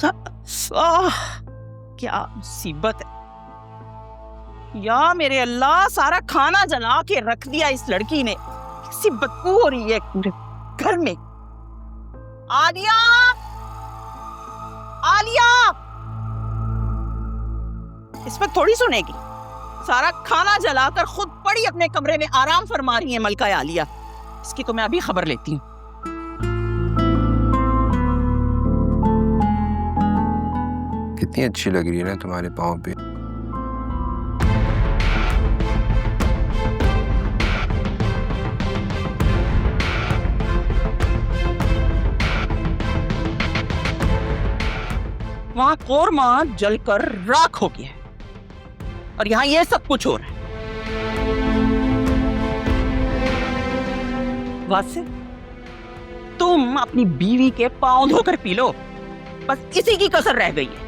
आह, क्या मुसीबत है या मेरे अल्लाह, सारा खाना जला के रख दिया इस लड़की ने। कैसी बदबू हो रही है पूरे घर में। आलिया, आलिया, इस पर थोड़ी सुनेगी। सारा खाना जलाकर खुद पड़ी अपने कमरे में आराम फरमा रही है मलका आलिया। इसकी तो मैं अभी खबर लेती हूँ। कितनी अच्छी लग रही है ना तुम्हारे पाँव पे। वहां कोरमा जलकर राख हो गया है और यहाँ ये सब कुछ हो रहा है। वासे, तुम अपनी बीवी के पांव धोकर पी लो, बस इसी की कसर रह गई है।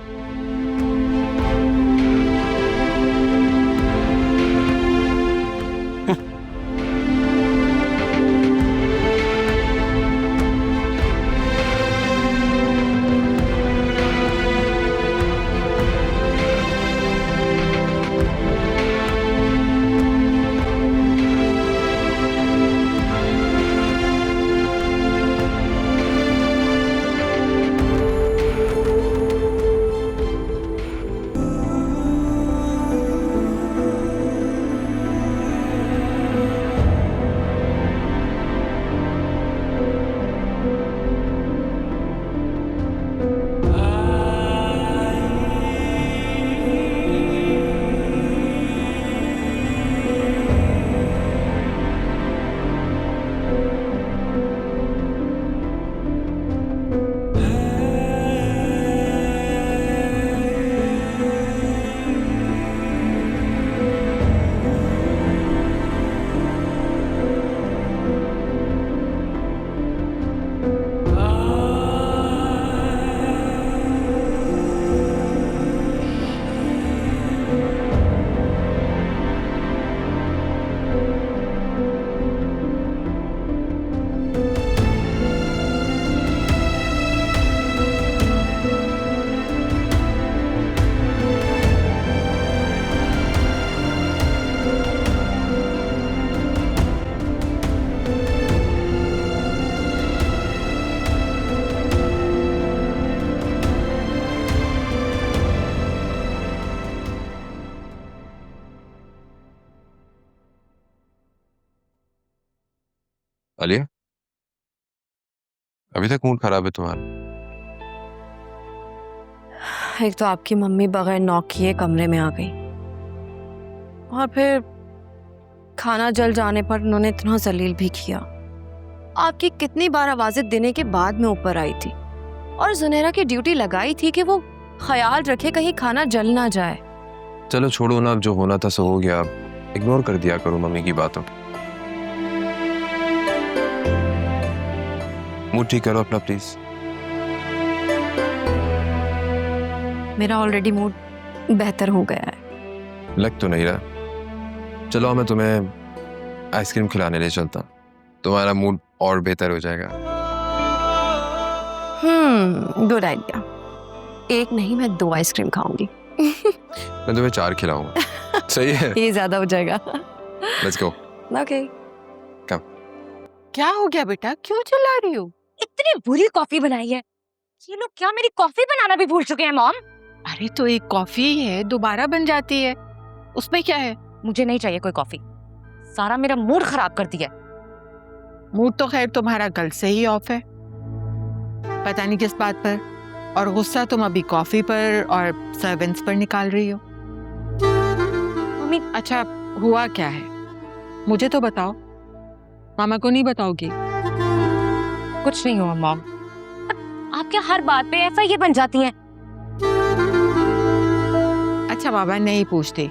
आलिया, अभी तक मूड खराब है तुम्हारा। एक तो आपकी मम्मी बगैर नॉक किए कमरे में आ गई और फिर खाना जल जाने पर उन्होंने इतना जलील भी किया। आपकी कितनी बार आवाजें देने के बाद मैं ऊपर आई थी और जुनैरा की ड्यूटी लगाई थी कि वो ख्याल रखे कहीं खाना जल ना जाए। चलो छोड़ो ना, अब जो होना था सो हो गया। अब इग्नोर कर दिया करो मम्मी की बातों। मूड ठीक करो अपना प्लीज। मेरा ऑलरेडी मूड बेहतर हो गया है। लग तो नहीं रहा। चलो मैं तुम्हें आइसक्रीम खिलाने ले चलता हूँ, तुम्हारा मूड और बेहतर हो जाएगा। Good idea. एक नहीं, मैं 2 आइसक्रीम खाऊंगी। मैं तुम्हें 4 खिलाऊंगा। सही है? ये ज्यादा हो जाएगा। Let's go. ओके। क्या हो गया बेटा, क्यों चिल्ला रही हो? इतनी बुरी कॉफी बनाई है। ये लोग क्या मेरी कॉफी बनाना भी भूल चुके हैं मॉम? अरे तो एक कॉफी ही है, दोबारा बन जाती है, उसमें क्या है? मुझे नहीं चाहिए कोई कॉफी। सारा मेरा मूड खराब कर दिया। मूड तो खैर तुम्हारा कल से ही ऑफ है, पता नहीं किस बात पर, और गुस्सा तुम अभी कॉफी पर और सर्वेंट्स पर निकाल रही हो। मम्मी, अच्छा हुआ क्या है, मुझे तो बताओ, मामा को नहीं बताओगी? कुछ नहीं हुआ मॉम। आप क्या हर बात पे ऐसा ये बन जाती हैं? अच्छा बाबा नहीं पूछते,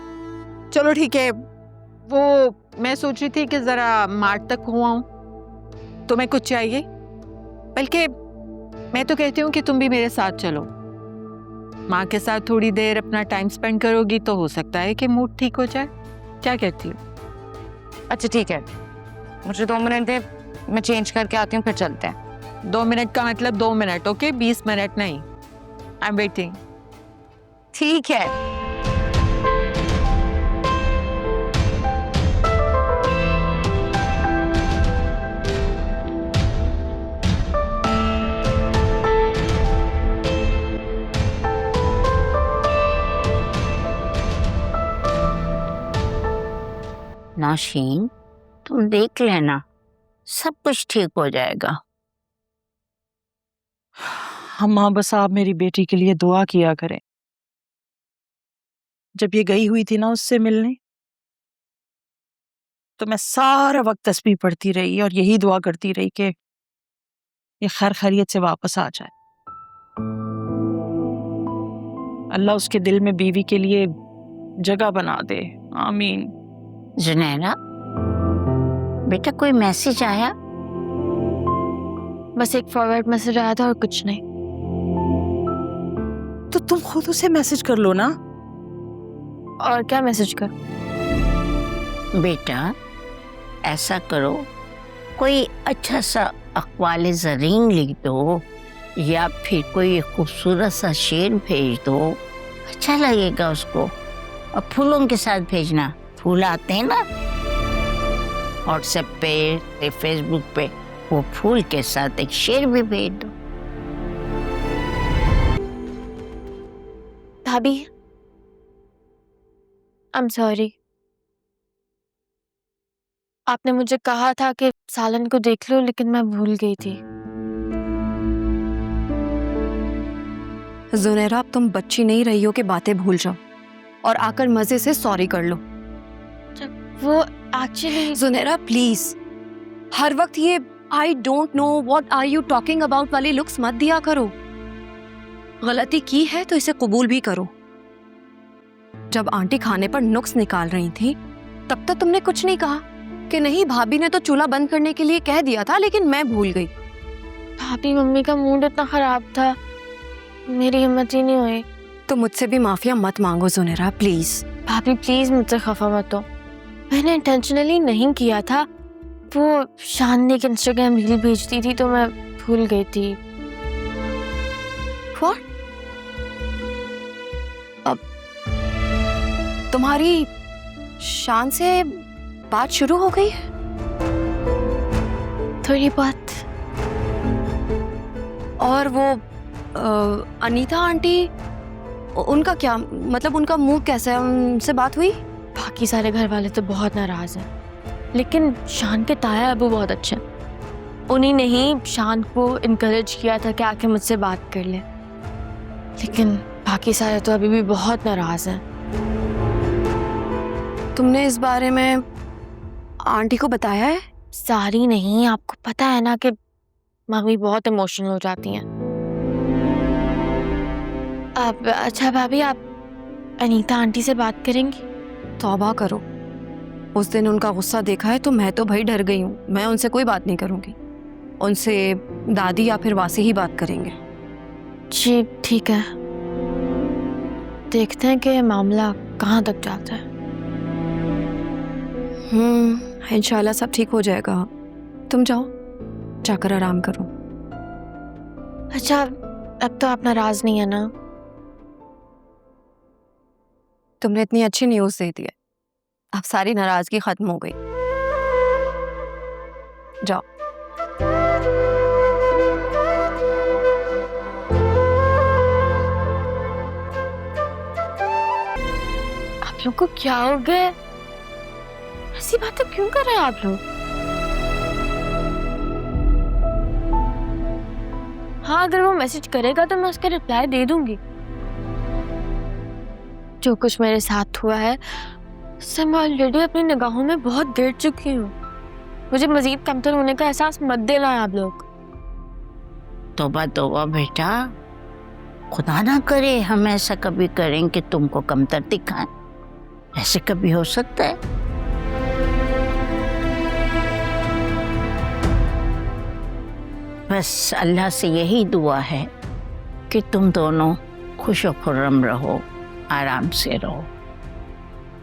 चलो ठीक है। वो मैं सोच रही थी कि जरा मार्ट तक हो आऊं, तुम्हें कुछ चाहिए? बल्कि मैं तो कहती हूँ कि तुम भी मेरे साथ चलो। माँ के साथ थोड़ी देर अपना टाइम स्पेंड करोगी तो हो सकता है कि मूड ठीक हो जाए। क्या कहती हो? अच्छा ठीक है, मुझे 2 मिनट दे, मैं चेंज करके आती हूँ, फिर चलते हैं। 2 मिनट का मतलब 2 मिनट, ओके? 20 मिनट नहीं। I am waiting. ठीक है। नौशीन, तुम देख लेना, सब कुछ ठीक हो जाएगा। अम्मा बस आप मेरी बेटी के लिए दुआ किया करें। जब ये गई हुई थी ना उससे मिलने, तो मैं सारा वक्त तस्बीह पढ़ती रही और यही दुआ करती रही कि ये खैर खैरियत से वापस आ जाए। अल्लाह उसके दिल में बीवी के लिए जगह बना दे, आमीन। जुनैरा, बेटा कोई मैसेज आया? बस एक फॉरवर्ड मैसेज आया था और कुछ नहीं। तो तुम खुद उसे मैसेज कर लो ना। और क्या मैसेज कर? बेटा ऐसा करो, कोई अच्छा सा अक़वाल ज़रीन लिख दो या फिर कोई खूबसूरत सा शेर भेज दो, अच्छा लगेगा उसको। और फूलों के साथ भेजना, फूल आते हैं ना व्हाट्सएप पे, फेसबुक पे, वो फूल के साथ एक शेर भी भेज दो। भाभी, आई एम सॉरी। आपने मुझे कहा था कि सालन को देख लो, लेकिन मैं भूल गई थी। जुनैरा, अब तुम बच्ची नहीं रही हो कि बातें भूल जाओ और आकर मजे से सॉरी कर लो। वो एक्चुअली जुनैरा प्लीज, हर वक्त ये I don't know what are you talking about वाली लुक्स मत दिया करो। गलती की है तो इसे कबूल भी करो। जब आंटी खाने पर नुक्स निकाल रही थी तब तक तुमने कुछ नहीं कहा कि नहीं भाभी ने तो चूल्हा बंद करने के लिए कह दिया था, लेकिन मैं भूल गई। भाभी मम्मी का मूड इतना खराब था, मेरी हिम्मत ही नहीं हुई। तो मुझसे भी माफिया मत मांगो जुनैरा प्लीज। भाभी प्लीज मुझसे खफा मत हो, मैंने इंटेंशनली नहीं किया था। वो शान ने एक इंस्टाग्राम रील भेजती थी तो मैं भूल गई थी। What? अब तुम्हारी शान से बात शुरू हो गई है? थोड़ी बात। और वो अनीता आंटी, उनका क्या मतलब, उनका मूड कैसा है? उनसे बात हुई? बाकी सारे घर वाले तो बहुत नाराज हैं, लेकिन शान के ताया अबू बहुत अच्छे हैं। उन्हीं ने ही शान को इनकरेज किया था कि आके मुझसे बात कर ले, लेकिन बाकी सारे तो अभी भी बहुत नाराज हैं। तुमने इस बारे में आंटी को बताया है? सारी नहीं, आपको पता है ना कि मम्मी बहुत इमोशनल हो जाती हैं। अब अच्छा भाभी, आप अनीता आंटी से बात करेंगी? तौबा करो, उस दिन उनका गुस्सा देखा है तो मैं तो भाई डर गई हूँ। मैं उनसे कोई बात नहीं करूँगी, उनसे दादी या फिर वासी ही बात करेंगे। जी ठीक है, देखते हैं कि ये मामला कहाँ तक जाता है। इंशाल्लाह सब ठीक हो जाएगा। तुम जाओ, जाकर आराम करो। अच्छा, अब तो आप नाराज नहीं है ना? तुमने इतनी अच्छी न्यूज़ दे दी है, अब सारी नाराजगी खत्म हो गई। जाओ। आप लोग को क्या हो गया? ऐसी बातें क्यों कर रहे हैं आप लोग? हाँ, अगर वो मैसेज करेगा तो मैं उसका रिप्लाई दे दूंगी। जो कुछ मेरे साथ हुआ है उससे मैं ऑलरेडी अपनी निगाहों में बहुत गिर चुकी हूँ। मुझे मजीद कमतर होने का एहसास मत देना आप लोग। तौबा तौबा बेटा, खुदा ना करे हम ऐसा कभी करें कि तुमको कमतर दिखाएं। ऐसे कभी हो सकता है? बस अल्लाह से यही दुआ है कि तुम दोनों खुश व खुर्रम रहो, आराम से रहो।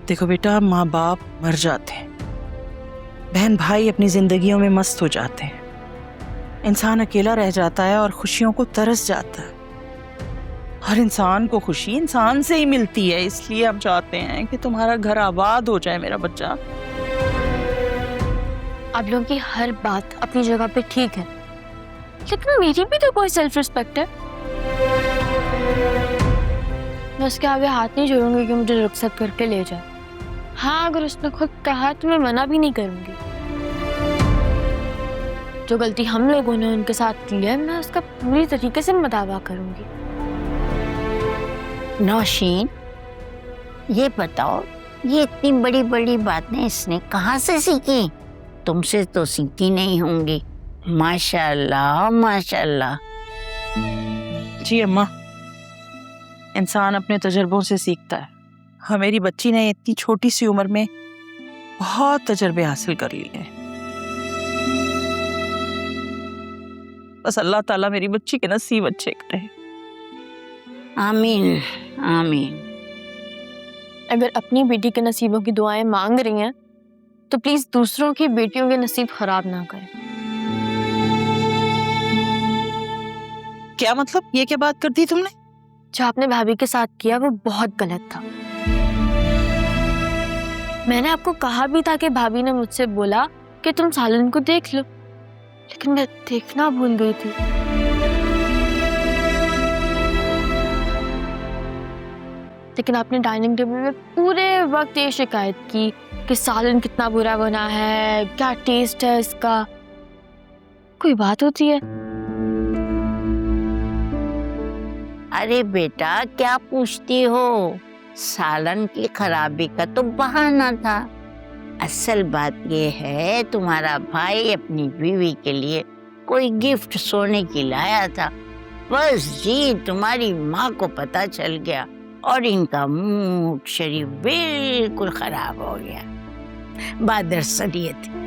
देखो बेटा, माँ बाप मर जाते हैं, बहन भाई अपनी जिंदगियों में मस्त हो जाते हैं, इंसान अकेला रह जाता है और खुशियों को तरस जाता है। हर इंसान को खुशी इंसान से ही मिलती है, इसलिए हम चाहते हैं कि तुम्हारा घर आबाद हो जाए मेरा बच्चा। आप लोगों की हर बात अपनी जगह पे ठीक है, लेकिन मेरी भी तो कोई सेल्फ रिस्पेक्ट है। मैं उसके आगे हाथ नहीं जोड़ूंगी कि मुझे रुखसत करके ले जाए। हाँ, अगर उसने खुद कहा तो मैं मना भी नहीं करूंगी। जो गलती हम लोगों ने उनके साथ की है, मैं उसका पूरी तरीके से मदावा करूंगी। नौशीन, ये बताओ, ये इतनी बड़ी बड़ी बातें इसने कहाँ से सीखी? तुमसे तो सीखी नहीं होंगी। माशाल्लाह माशाल्लाह। जी अम्मा, इंसान अपने तजर्बों से सीखता है। हाँ, मेरी बच्ची ने इतनी छोटी सी उम्र में बहुत तजर्बे हासिल कर लिए हैं। बस अल्लाह ताला मेरी बच्ची के नसीब अच्छे करे। आमीन आमीन। अगर अपनी बेटी के नसीबों की दुआएं मांग रही हैं तो प्लीज दूसरों की बेटियों के नसीब खराब ना करें। क्या मतलब? ये क्या बात कर दी तुमने? जो आपने भाभी के साथ किया वो बहुत गलत था। मैंने आपको कहा भी था कि भाभी ने मुझसे बोला कि तुम सालन को देख लो, लेकिन मैं देखना भूल गई थी। लेकिन आपने डाइनिंग टेबल में पूरे वक्त ये शिकायत की कि सालन कितना बुरा बना है, क्या टेस्ट है इसका। कोई बात होती है? अरे बेटा, क्या पूछती हो? सालन की खराबी का तो बहाना था। असल बात ये है, तुम्हारा भाई अपनी बीवी के लिए कोई गिफ्ट सोने की लाया था। बस जी, तुम्हारी माँ को पता चल गया और इनका मूड शरीफ बिल्कुल खराब हो गया। बादरसल ये थी।